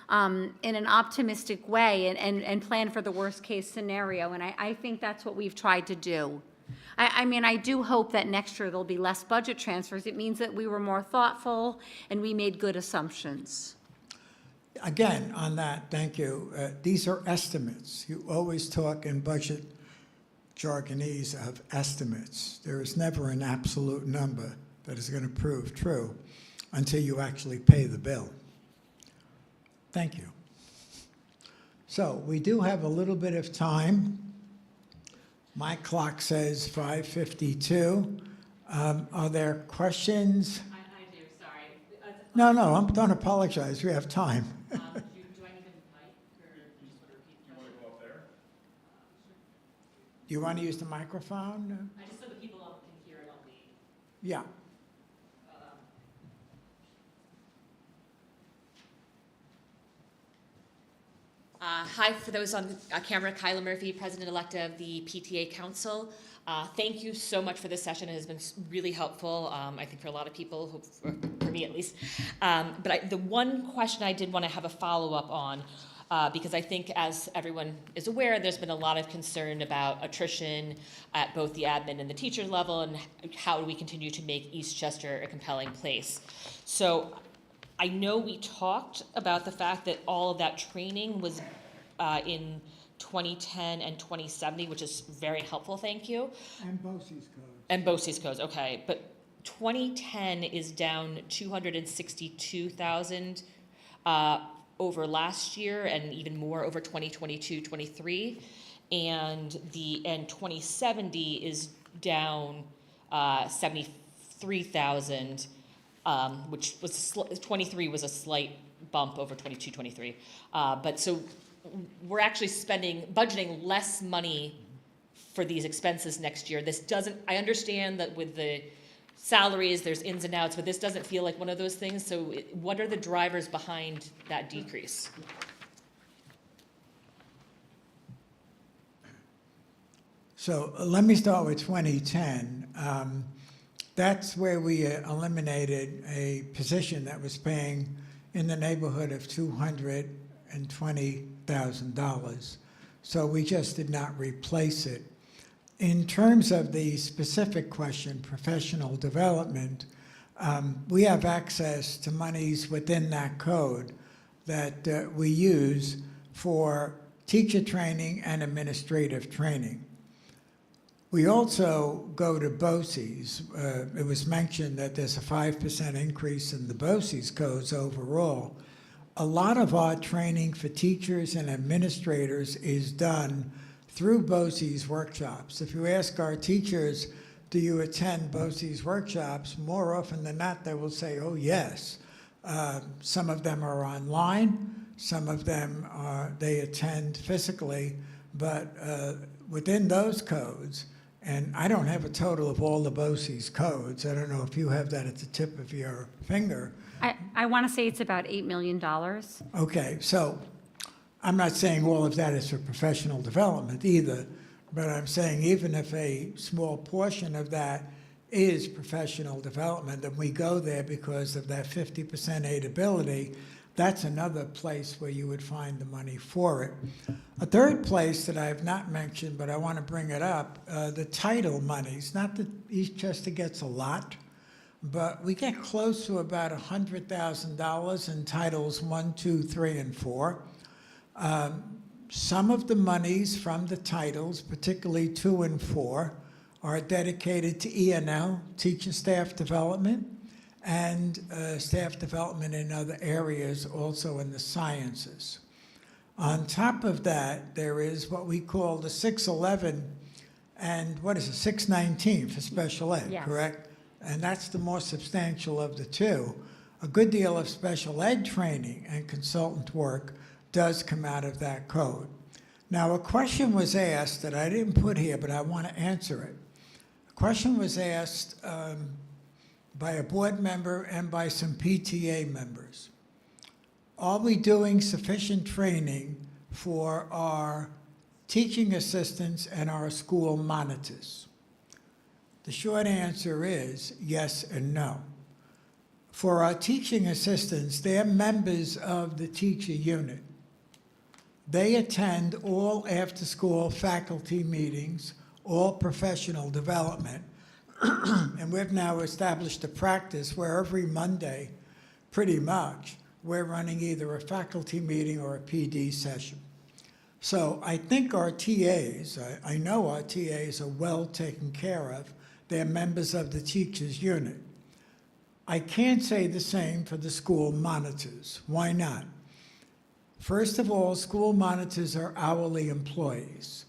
in an optimistic way and plan for the worst case scenario, and I think that's what we've tried to do. I mean, I do hope that next year there'll be less budget transfers. It means that we were more thoughtful and we made good assumptions. Again, on that, thank you. These are estimates. You always talk in budget jargonese of estimates. There is never an absolute number that is going to prove true until you actually pay the bill. Thank you. So we do have a little bit of time. My clock says 5:52. Are there questions? I do, sorry. No, don't apologize. We have time. Do I need a mic or? You want to go up there? Do you want to use the microphone? I just so the people can hear it on the. Yeah. Hi, for those on camera, Kyla Murphy, President-elect of the PTA Council. Thank you so much for this session. It has been really helpful, I think for a lot of people, for me at least. But the one question I did want to have a follow-up on, because I think as everyone is aware, there's been a lot of concern about attrition at both the admin and the teacher level, and how do we continue to make Eastchester a compelling place. So I know we talked about the fact that all of that training was in 2010 and 2070, which is very helpful, thank you. And BOCES codes. And BOCES codes, okay. But 2010 is down 262,000 over last year, and even more over 2022-23. And 2070 is down 73,000. Which was 23 was a slight bump over 22-23. But so we're actually budgeting less money for these expenses next year. This doesn't, I understand that with the salaries, there's ins and outs, but this doesn't feel like one of those things. So what are the drivers behind that decrease? So let me start with 2010. That's where we eliminated a position that was paying in the neighborhood of $220,000. So we just did not replace it. In terms of the specific question, professional development, we have access to monies within that code that we use for teacher training and administrative training. We also go to BOCES. It was mentioned that there's a 5% increase in the BOCES codes overall. A lot of our training for teachers and administrators is done through BOCES workshops. If you ask our teachers, do you attend BOCES workshops, more often than not, they will say, oh, yes. Some of them are online. Some of them they attend physically. But within those codes, and I don't have a total of all the BOCES codes. I don't know if you have that at the tip of your finger. I want to say it's about $8 million. Okay, so I'm not saying all of that is for professional development either, but I'm saying even if a small portion of that is professional development, and we go there because of that 50% aidability, That's another place where you would find the money for it. A third place that I have not mentioned, but I want to bring it up, the title monies. Not that Eastchester gets a lot, but we get close to about $100,000 in Titles 1, 2, 3, and 4. Some of the monies from the titles, particularly 2 and 4, are dedicated to E&L, teacher staff development, and staff development in other areas, also in the sciences. On top of that, there is what we call the 611 and what is it, 619 for special ed, Yes. correct? And that's the more substantial of the two. A good deal of special ed training and consultant work does come out of that code. Now, a question was asked that I didn't put here, but I want to answer it. A question was asked by a board member and by some PTA members. Are we doing sufficient training for our teaching assistants and our school monitors? The short answer is yes and no. For our teaching assistants, they're members of the teacher unit. They attend all after-school faculty meetings, all professional development, and we've now established a practice where every Monday, pretty much, we're running either a faculty meeting or a PD session. So I think our TAs, I know our TAs are well taken care of. They're members of the teachers unit. I can't say the same for the school monitors. Why not? First of all, school monitors are hourly employees.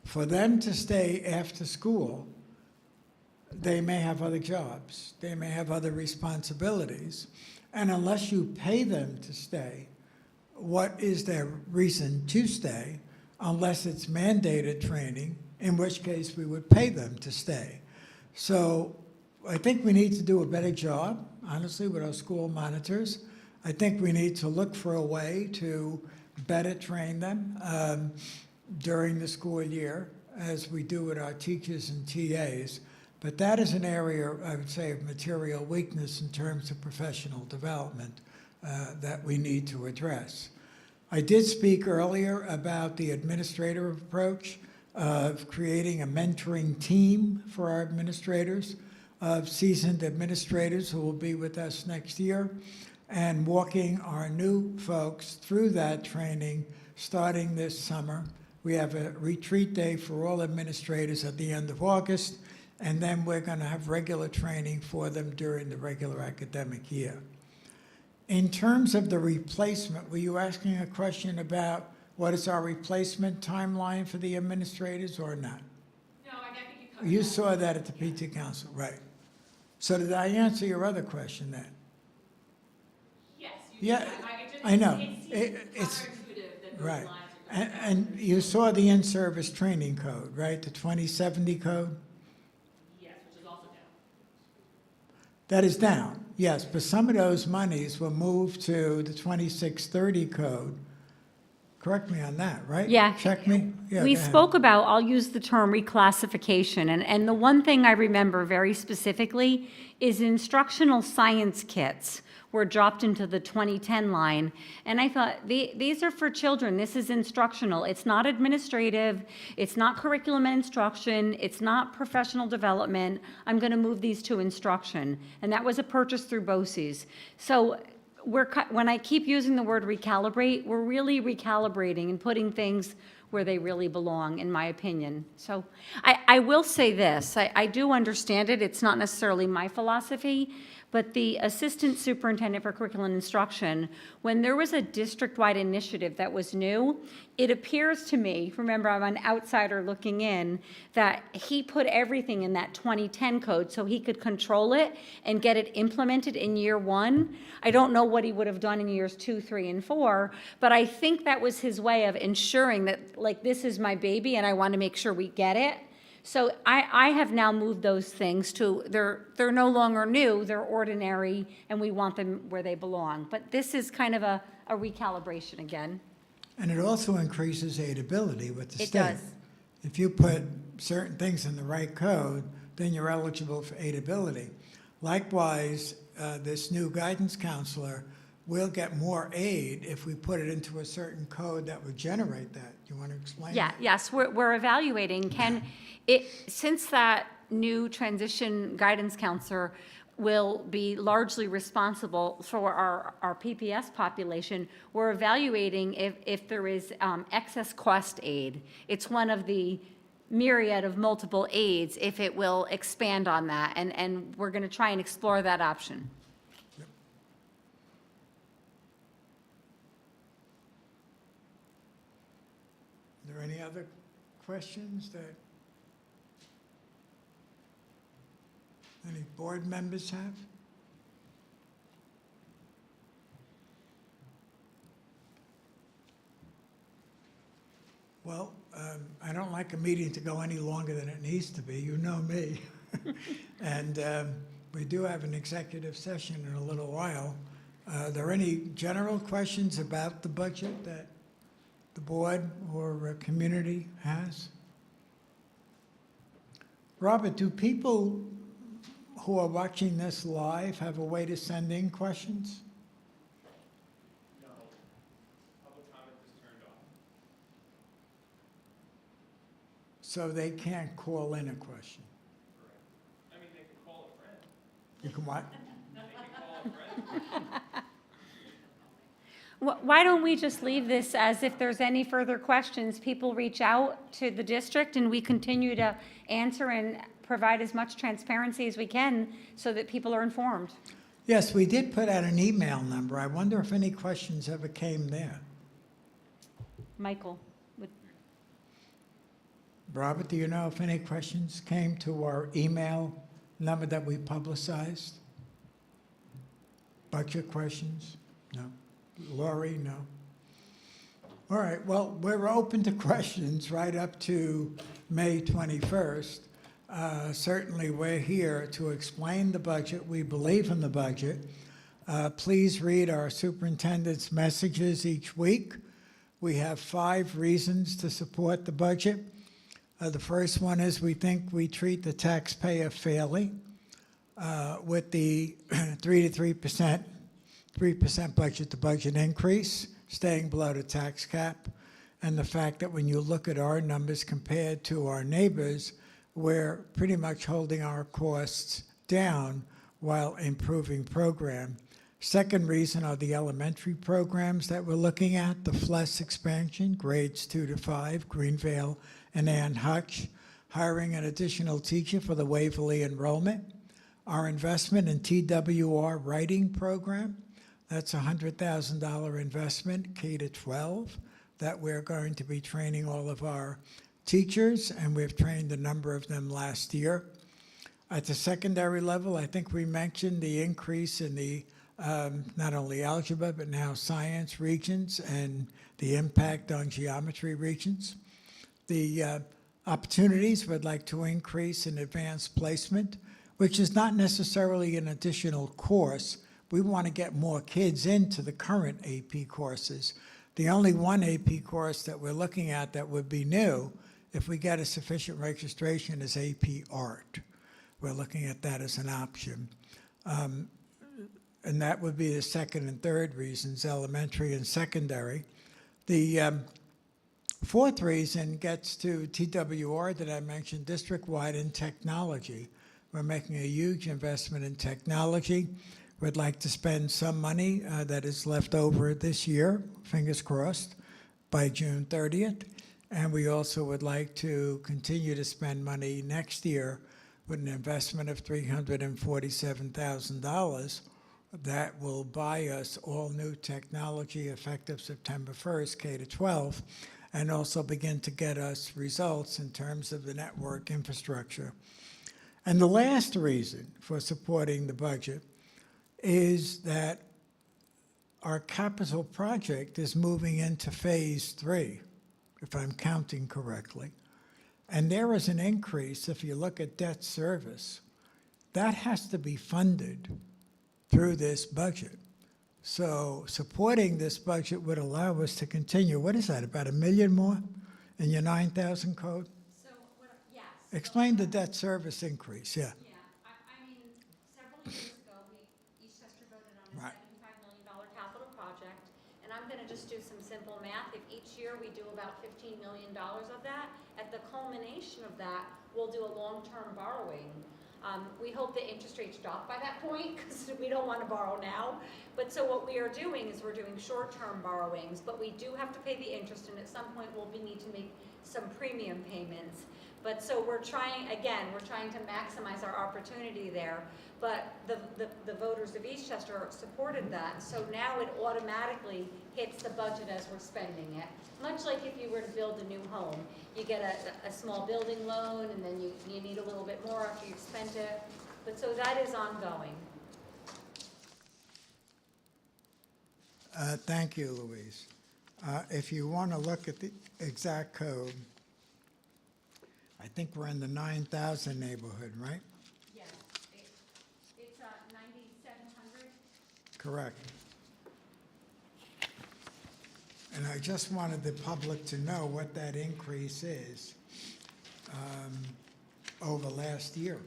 For them to stay after school, they may have other jobs. They may have other responsibilities. And unless you pay them to stay, what is their reason to stay, unless it's mandated training, in which case we would pay them to stay. So I think we need to do a better job, honestly, with our school monitors. I think we need to look for a way to better train them during the school year, as we do with our teachers and TAs. But that is an area, I would say, of material weakness in terms of professional development that we need to address. I did speak earlier about the administrative approach of creating a mentoring team for our administrators, of seasoned administrators who will be with us next year, and walking our new folks through that training starting this summer. We have a retreat day for all administrators at the end of August, and then we're going to have regular training for them during the regular academic year. In terms of the replacement, were you asking a question about what is our replacement timeline for the administrators or not? No, I think you covered You that. saw that at the PT Council, right? So did I answer your other question then? Yes, you Yeah, did. I know. It seems It's counterintuitive that those right. lines are going And you saw the in-service training code, right? The 2070 code? Yes, which is also down. That is down, yes, but some of those monies were moved to the 2630 code. Correct me on that, right? Yeah. Check me? Yeah, We go ahead. spoke about, I'll use the term reclassification, and the one thing I remember very specifically is instructional science kits were dropped into the 2010 line. And I thought, these are for children, this is instructional, it's not administrative, it's not curriculum and instruction, it's not professional development, I'm gonna move these to instruction. And that was a purchase through BOCES. So when I keep using the word recalibrate, we're really recalibrating and putting things where they really belong, in my opinion. So I will say this, I do understand it, it's not necessarily my philosophy, but the Assistant Superintendent for Curriculum and Instruction, when there was a district-wide initiative that was new, it appears to me, remember I'm an outsider looking in, that he put everything in that 2010 code so he could control it and get it implemented in year one. I don't know what he would have done in years 2, 3, and 4, but I think that was his way of ensuring that, like, this is my baby and I want to make sure we get it. So I have now moved those things to, they're no longer new, they're ordinary, and we want them where they belong. But this is kind of a recalibration again. And it also increases aidability with the It state. does. If you put certain things in the right code, then you're eligible for aidability. Likewise, this new guidance counselor we'll get more aid if we put it into a certain code that would generate that. You want to explain? Yeah, that? yes, we're evaluating, since that new transition guidance counselor will be largely responsible for our PPS population, we're evaluating if there is excess cost aid. It's one of the myriad of multiple aids, if it will expand on that, and we're gonna try and explore that option. Are there any other questions that any board members have? Well, I don't like a meeting to go any longer than it needs to be. You know me. And we do have an executive session in a little while. Are there any general questions about the budget that the board or community has? Robert, do people who are watching this live have a way to send in questions? No, public comment is turned off. So they can't call in a question? Correct. I mean, they can call a friend. You can what? They can call a friend. Why don't we just leave this as if there's any further questions, people reach out to the district and we continue to answer and provide as much transparency as we can so that people are informed. Yes, we did put out an email number. I wonder if any questions ever came there. Michael? Robert, do you know if any questions came to our email number that we publicized? Budget questions? No. Lori, no. All right, well, we're open to questions right up to May 21st. Certainly, we're here to explain the budget. We believe in the budget. Please read our superintendent's messages each week. We have 5 reasons to support the budget. The first one is we think we treat the taxpayer fairly with the 3% budget-to-budget increase, staying below the tax cap, and the fact that when you look at our numbers compared to our neighbors, we're pretty much holding our costs down while improving program. Second reason are the elementary programs that we're looking at, the FLES expansion, grades 2 to 5, Greenvale and Ann Hutch, hiring an additional teacher for the Waverly enrollment, our investment in TWR writing program, that's a $100,000 investment, K to 12, that we're going to be training all of our teachers, and we've trained a number of them last year. At the secondary level, I think we mentioned the increase in the not only algebra, but now science regions and the impact on geometry regions. The opportunities we'd like to increase in advanced placement, which is not necessarily an additional course. We want to get more kids into the current AP courses. The only one AP course that we're looking at that would be new, if we get a sufficient registration, is AP Art. We're looking at that as an option. And that would be the second and third reasons, elementary and secondary. The fourth reason gets to TWR that I mentioned, district-wide in technology. We're making a huge investment in technology. We'd like to spend some money that is left over this year, fingers crossed, by June 30th. And we also would like to continue to spend money next year with an investment of $347,000 that will buy us all new technology effective September 1st, K to 12, and also begin to get us results in terms of the network infrastructure. And the last reason for supporting the budget is that our capital project is moving into phase 3, if I'm counting correctly. And there is an increase, if you look at debt service, that has to be funded through this budget. So supporting this budget would allow us to continue, what is that, about $1 million more in your 9,000 code? So, yes. Explain the debt service increase, yeah. Yeah, I mean, several years ago, Eastchester voted on a Right. $75 million capital I'm gonna just do some simple math, if each year we do about $15 million of that, at the culmination of that, we'll do a long-term borrowing. We hope the interest rates drop by that point, because we don't want to borrow now. But so what we are doing is we're doing short-term borrowings, but we do have to pay the interest, and at some point we'll need to make some premium payments. But so we're trying to maximize our opportunity there. But the voters of Eastchester supported that, so now it automatically hits the budget as we're spending it. Much like if you were to build a new home, you get a small building loan, and then you need a little bit more after you've spent it. But so that is ongoing. Thank you, Louise. If you want to look at the exact code, I think we're in the 9,000 neighborhood, right? Yes, it's 9,700. Correct. And I just wanted the public to know what that increase is over last year.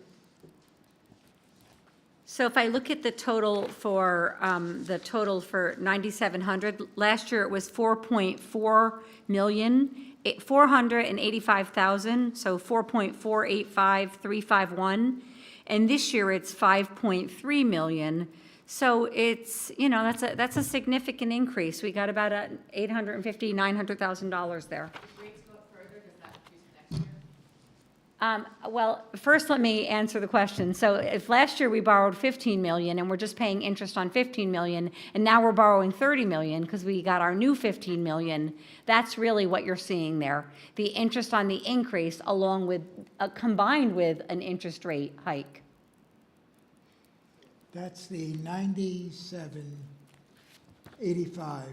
So if I look at the total for 9,700, last year it was 4.4 million, 485,000, so 4.485351, and this year it's 5.3 million. So it's, that's a significant increase. We got about $850,000, $900,000 there. If rates go up further, does that increase next year? Well, first let me answer the question. So if last year we borrowed 15 million and we're just paying interest on 15 million, and now we're borrowing 30 million because we got our new 15 million, that's really what you're seeing there. The interest on the increase along with, combined with an interest rate hike. That's the 9785.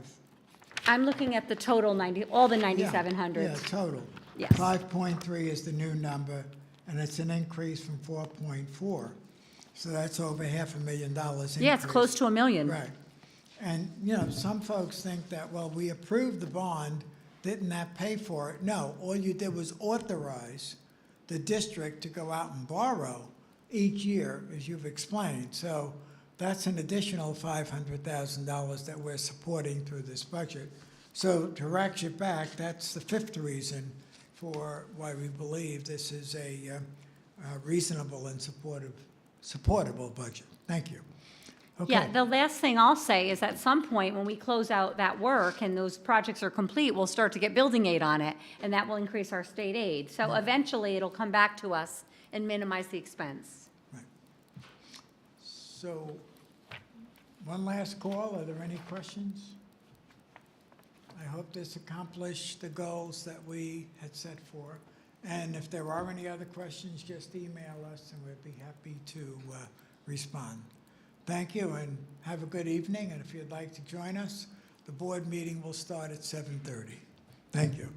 I'm looking at the total all the 9,700s. Yeah, total. Yes. 5.3 is the new number, and it's an increase from 4.4. So that's over $500,000 increase. Yeah, it's close to $1 million. Right. And, some folks think that, well, we approved the bond, didn't that pay for it? No, all you did was authorize the district to go out and borrow each year, as you've explained. So that's an additional $500,000 that we're supporting through this budget. So to ratchet back, that's the fifth reason for why we believe this is a reasonable and supportable budget. Thank you. Okay. Yeah, the last thing I'll say is at some point, when we close out that work and those projects are complete, we'll start to get building aid on it, and that will increase our state aid. So eventually, it'll come back to us and minimize the expense. Right. So, one last call. Are there any questions? I hope this accomplished the goals that we had set for. And if there are any other questions, just email us and we'd be happy to respond. Thank you and have a good evening. And if you'd like to join us, the board meeting will start at 7:30. Thank you.